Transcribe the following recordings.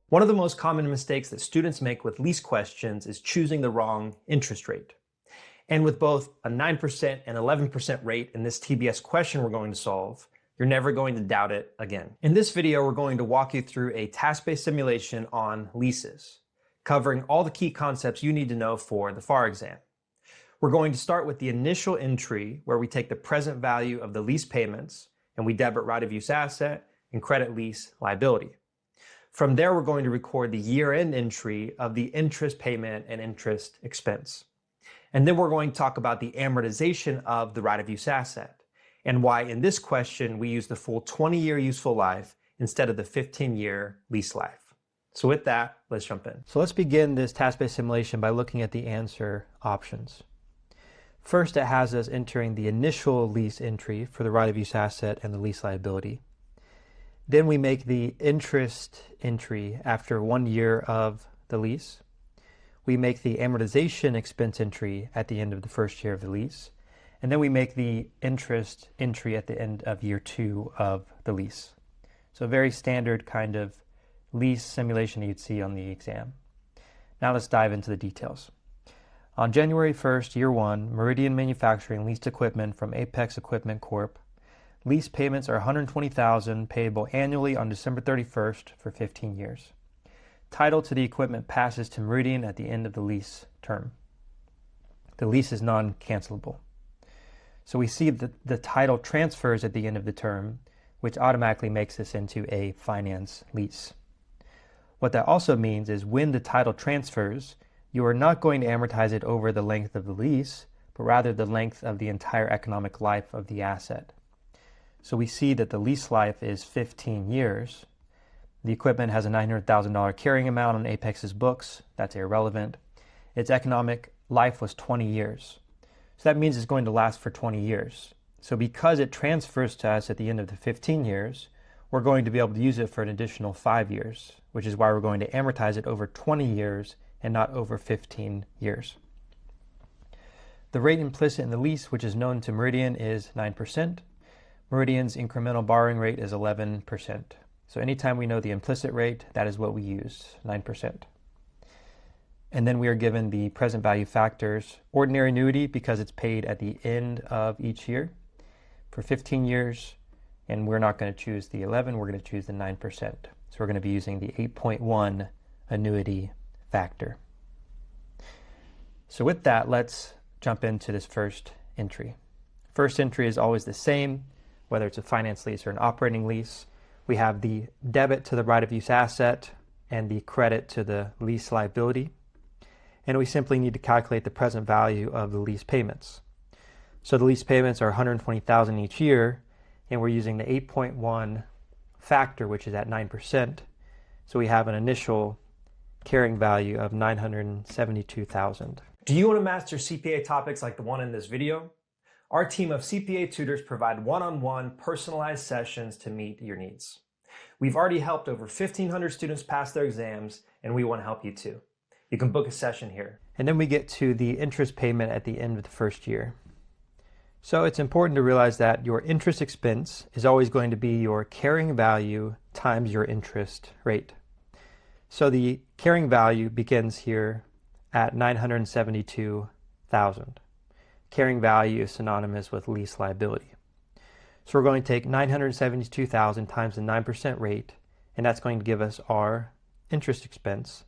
One of the most common mistakes that students make with lease questions is choosing the wrong interest rate. And with both a 9% and 11% rate in this TBS question we're going to solve, you're never going to doubt it again. In this video, we're going to walk you through a task-based simulation on leases, covering all the key concepts you need to know for the FAR exam. We're going to start with the initial entry where we take the present value of the lease payments and we debit right-of-use asset and credit lease liability. From there, we're going to record the year-end entry of the interest payment and interest expense. And then we're going to talk about the amortization of the right-of-use asset and why in this question we use the full 20-year useful life instead of the 15-year lease life. So with that, let's jump in. So let's begin this task-based simulation by looking at the answer options. First, it has us entering the initial lease entry for the right-of-use asset and the lease liability. Then we make the interest entry after 1 year of the lease. We make the amortization expense entry at the end of the first year of the lease. And then we make the interest entry at the end of year 2 of the lease. So a very standard kind of lease simulation you'd see on the exam. Now let's dive into the details. On January 1st, year 1, Meridian Manufacturing leased equipment from Apex Equipment Corp. Lease payments are $120,000 payable annually on December 31st for 15 years. Title to the equipment passes to Meridian at the end of the lease term. The lease is non-cancelable. So we see that the title transfers at the end of the term, which automatically makes this into a finance lease. What that also means is when the title transfers, you are not going to amortize it over the length of the lease, but rather the length of the entire economic life of the asset. So we see that the lease life is 15 years. The equipment has a $900,000 carrying amount on Apex's books. That's irrelevant. Its economic life was 20 years. So that means it's going to last for 20 years. So because it transfers to us at the end of the 15 years, we're going to be able to use it for an additional 5 years, which is why we're going to amortize it over 20 years and not over 15 years. The rate implicit in the lease, which is known to Meridian, is 9%. Meridian's incremental borrowing rate is 11%. So anytime we know the implicit rate, that is what we use, 9%. And then we are given the present value factors. Ordinary annuity, because it's paid at the end of each year for 15 years. And we're not going to choose the 11, we're going to choose the 9%. So we're going to be using the 8.1 annuity factor. So with that, let's jump into this first entry. First entry is always the same, whether it's a finance lease or an operating lease. We have the debit to the right-of-use asset and the credit to the lease liability. And we simply need to calculate the present value of the lease payments. So the lease payments are $120,000 each year, and we're using the 8.1 factor, which is at 9%. So we have an initial carrying value of $972,000. Do you want to master CPA topics like the one in this video? Our team of CPA tutors provide one-on-one personalized sessions to meet your needs. We've already helped over 1,500 students pass their exams, and we want to help you too. You can book a session here. And then we get to the interest payment at the end of the first year. So it's important to realize that your interest expense is always going to be your carrying value times your interest rate. So the carrying value begins here at $972,000. Carrying value is synonymous with lease liability. So we're going to take $972,000 times the 9% rate, and that's going to give us our interest expense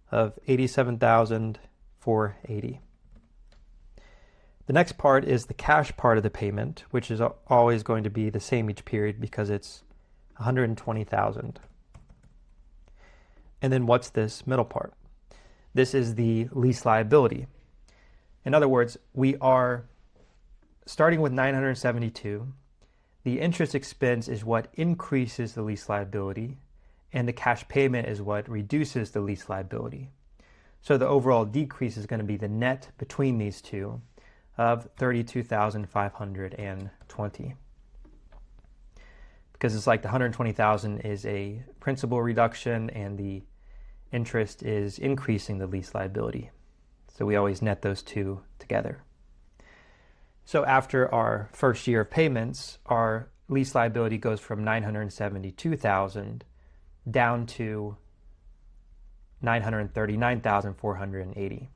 of $87,480. The next part is the cash part of the payment, which is always going to be the same each period because it's $120,000. And then what's this middle part? This is the lease liability. In other words, we are starting with $972,000. The interest expense is what increases the lease liability, and the cash payment is what reduces the lease liability. So the overall decrease is going to be the net between these two of $32,520. Because it's like the $120,000 is a principal reduction and the interest is increasing the lease liability. So we always net those two together. So after our first year of payments, our lease liability goes from $972,000 down to $939,480.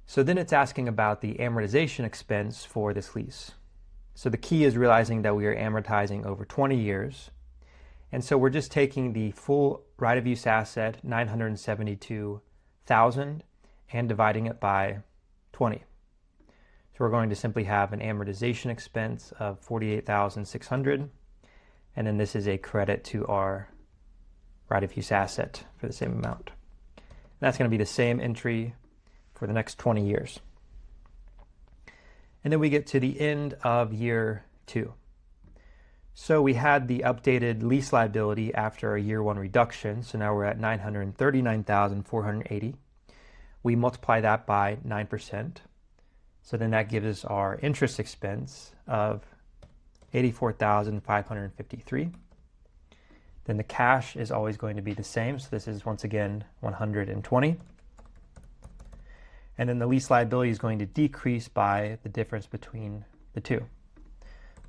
So then it's asking about the amortization expense for this lease. So the key is realizing that we are amortizing over 20 years. And so we're just taking the full right-of-use asset, $972,000, and dividing it by 20. So we're going to simply have an amortization expense of $48,600, and then this is a credit to our right-of-use asset for the same amount. And that's going to be the same entry for the next 20 years. And then we get to the end of year 2. So we had the updated lease liability after a year 1 reduction, so now we're at $939,480. We multiply that by 9%. So then that gives us our interest expense of $84,553. Then the cash is always going to be the same. So this is once again 120. And then the lease liability is going to decrease by the difference between the two,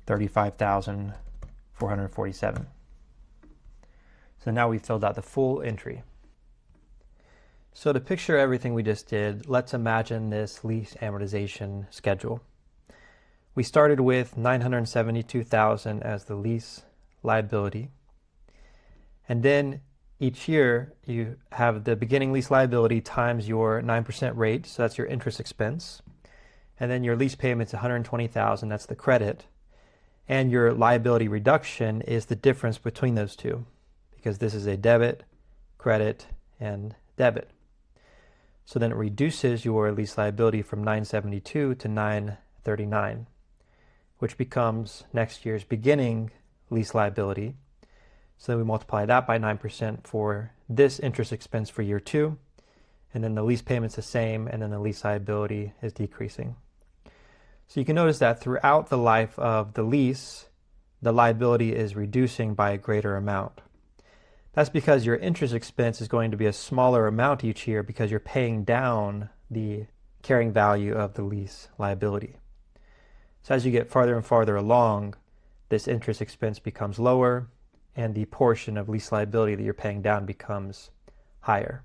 $35,447. So now we've filled out the full entry. So to picture everything we just did, let's imagine this lease amortization schedule. We started with $972,000 as the lease liability. And then each year you have the beginning lease liability times your 9% rate, so that's your interest expense. And then your lease payment's $120,000, that's the credit. And your liability reduction is the difference between those two, because this is a debit, credit, and debit. So then it reduces your lease liability from $972 to $939, which becomes next year's beginning lease liability. So then we multiply that by 9% for this interest expense for year 2, and then the lease payment's the same, and then the lease liability is decreasing. So you can notice that throughout the life of the lease, the liability is reducing by a greater amount. That's because your interest expense is going to be a smaller amount each year because you're paying down the carrying value of the lease liability. So as you get farther and farther along, this interest expense becomes lower and the portion of lease liability that you're paying down becomes higher.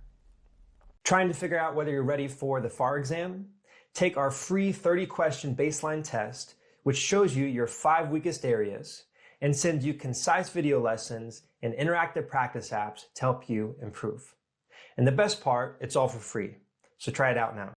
Trying to figure out whether you're ready for the FAR exam? Take our free 30-question baseline test, which shows you your 5 weakest areas and sends you concise video lessons and interactive practice apps to help you improve. And the best part, it's all for free. So try it out now.